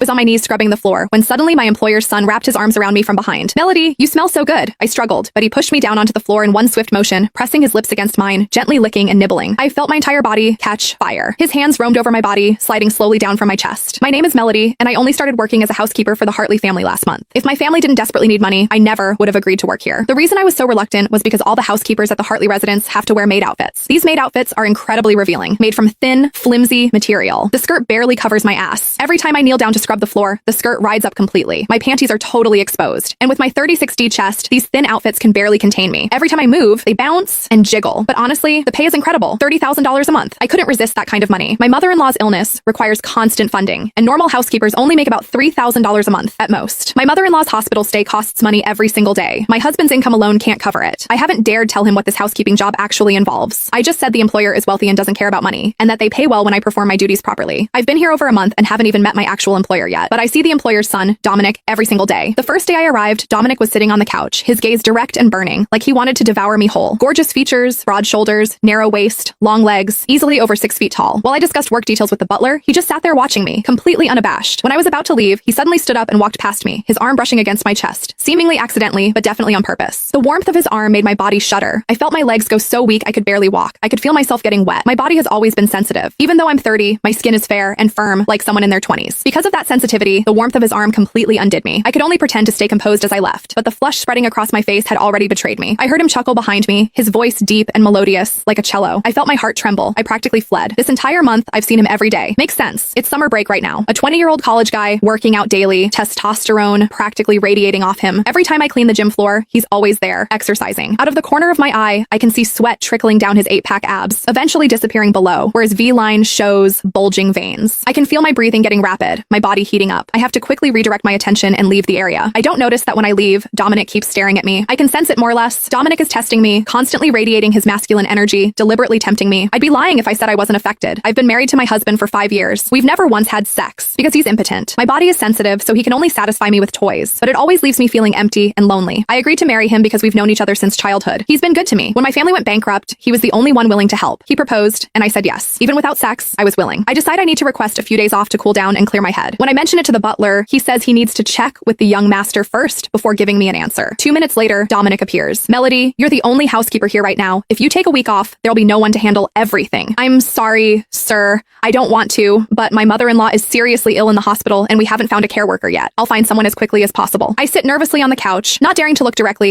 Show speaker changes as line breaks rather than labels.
was on my knees scrubbing the floor when suddenly my employer's son wrapped his arms around me from behind. "Melody, you smell so good." I struggled, but he pushed me down onto the floor in one swift motion, pressing his lips against mine, gently licking and nibbling. I felt my entire body catch fire. His hands roamed over my body, sliding slowly down from my chest. "My name is Melody, and I only started working as a housekeeper for the Hartley family last month. If my family didn't desperately need money, I never would have agreed to work here." The reason I was so reluctant was because all the housekeepers at the Hartley residence have to wear maid outfits. These maid outfits are incredibly revealing, made from thin, flimsy material. The skirt barely covers my ass. Every time I kneel down to scrub the floor, the skirt rides up completely. My panties are totally exposed. And with my 36D chest, these thin outfits can barely contain me. Every time I move, they bounce and jiggle. But honestly, the pay is incredible. $30,000 a month. I couldn't resist that kind of money. My mother-in-law's illness requires constant funding, and normal housekeepers only make about $3,000 a month at most. My mother-in-law's hospital stay costs money every single day. My husband's income alone can't cover it. I haven't dared tell him what this housekeeping job actually involves. I just said the employer is wealthy and doesn't care about money, and that they pay well when I perform my duties properly. I've been here over a month and haven't even met my actual employer yet, but I see the employer's son, Dominic, every single day. The first day I arrived, Dominic was sitting on the couch, his gaze direct and burning, like he wanted to devour me whole. Gorgeous features, broad shoulders, narrow waist, long legs, easily over 6 feet tall. While I discussed work details with the butler, he just sat there watching me, completely unabashed. When I was about to leave, he suddenly stood up and walked past me, his arm brushing against my chest, seemingly accidentally, but definitely on purpose. The warmth of his arm made my body shudder. I felt my legs go so weak I could barely walk. I could feel myself getting wet. My body has always been sensitive. Even though I'm 30, my skin is fair and firm like someone in their 20s. Because of that sensitivity, the warmth of his arm completely undid me. I could only pretend to stay composed as I left, but the flush spreading across my face had already betrayed me. I heard him chuckle behind me, his voice deep and melodious, like a cello. I felt my heart tremble. I practically fled. This entire month, I've seen him every day. Makes sense. It's summer break right now. A 20-year-old college guy, working out daily, testosterone practically radiating off him. Every time I clean the gym floor, he's always there, exercising. Out of the corner of my eye, I can see sweat trickling down his 8-pack abs, eventually disappearing below, where his V-line shows bulging veins. I can feel my breathing getting rapid, my body heating up. I have to quickly redirect my attention and leave the area. I don't notice that when I leave, Dominic keeps staring at me. I can sense it more or less. Dominic is testing me, constantly radiating his masculine energy, deliberately tempting me. I'd be lying if I said I wasn't affected. I've been married to my husband for 5 years. We've never once had sex because he's impotent. My body is sensitive, so he can only satisfy me with toys, but it always leaves me feeling empty and lonely. I agreed to marry him because we've known each other since childhood. He's been good to me. When my family went bankrupt, he was the only one willing to help. He proposed, and I said yes. Even without sex, I was willing. I decide I need to request a few days off to cool down and clear my head. When I mention it to the butler, he says he needs to check with the young master first before giving me an answer. 2 minutes later, Dominic appears. "Melody, you're the only housekeeper here right now. If you take a week off, there'll be no one to handle everything." "I'm sorry, sir. I don't want to, but my mother-in-law is seriously ill in the hospital and we haven't found a care worker yet. I'll find someone as quickly as possible." I sit nervously on the couch, not daring to look directly